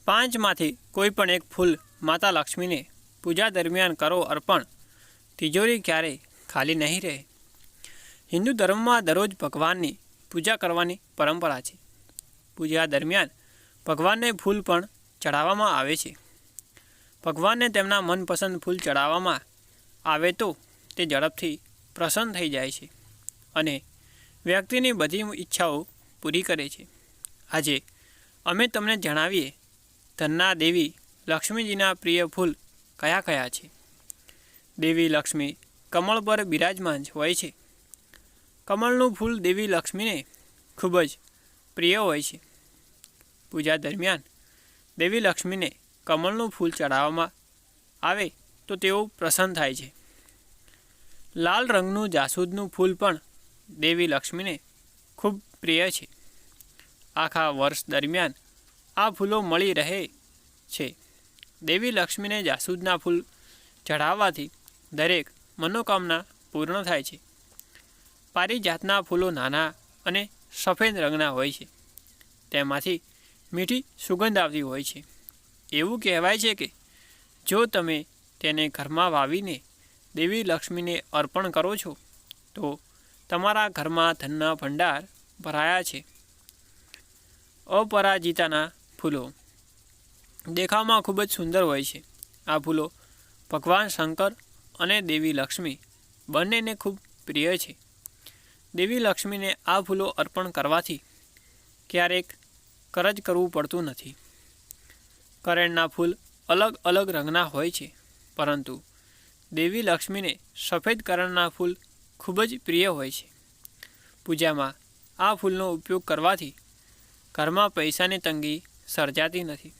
પાંચમાંથી કોઈ પણ એક ફૂલ માતા લક્ષ્મીને પૂજા દરમિયાન કરો અર્પણ, તિજોરી ક્યારેય ખાલી નહીં રહે. હિન્દુ ધર્મમાં દરરોજ ભગવાનની પૂજા કરવાની પરંપરા છે. પૂજા દરમિયાન ભગવાનને ફૂલ પણ ચડાવવામાં આવે છે. ભગવાનને તેમના મનપસંદ ફૂલ ચડાવવામાં આવે તો તે ઝડપથી પ્રસન્ન થઈ જાય છે અને વ્યક્તિની બધી ઈચ્છાઓ પૂરી કરે છે. આજે અમે તમને જણાવીએ ધનના દેવી લક્ષ્મીજીના પ્રિય ફૂલ કયા કયા છે. દેવી લક્ષ્મી કમળ પર બિરાજમાન હોય છે. કમળનું ફૂલ દેવી લક્ષ્મીને ખૂબ જ પ્રિય હોય છે. પૂજા દરમિયાન દેવી લક્ષ્મીને કમળનું ફૂલ ચડાવવામાં આવે તો તેઓ પ્રસન્ન થાય છે. લાલ રંગનું જાસૂદનું ફૂલ પણ દેવી લક્ષ્મીને ખૂબ પ્રિય છે. આખા વર્ષ દરમિયાન આ ફૂલો મળી રહે છે. દેવી લક્ષ્મીને જાસૂદના ફૂલ ચઢાવવાથી દરેક મનોકામના પૂર્ણ થાય છે. પારિજાતના ફૂલો નાના અને સફેદ રંગના હોય છે. તેમાંથી મીઠી સુગંધ આવતી હોય છે. એવું કહેવાય છે કે જો તમે તેને ઘરમાં વાવીને દેવી લક્ષ્મીને અર્પણ કરો છો તો તમારા ઘરમાં ધનના ભંડાર ભરાયા છે. અપરાજિતાના ફૂલો દેખાવમાં ખૂબ જ સુંદર હોય છે. આ ફૂલો ભગવાન શંકર અને દેવી લક્ષ્મી બંનેને ખૂબ પ્રિય છે. દેવી લક્ષ્મીને આ ફૂલો અર્પણ કરવાથી ક્યારેક કરજ કરવું પડતું નથી. કરેણના ફૂલ અલગ અલગ રંગના હોય છે, પરંતુ દેવી લક્ષ્મીને સફેદ કરણના ફૂલ ખૂબ જ પ્રિય હોય છે. પૂજામાં આ ફૂલનો ઉપયોગ કરવાથી ઘરમાં પૈસાની તંગી સર્જાતી નથી.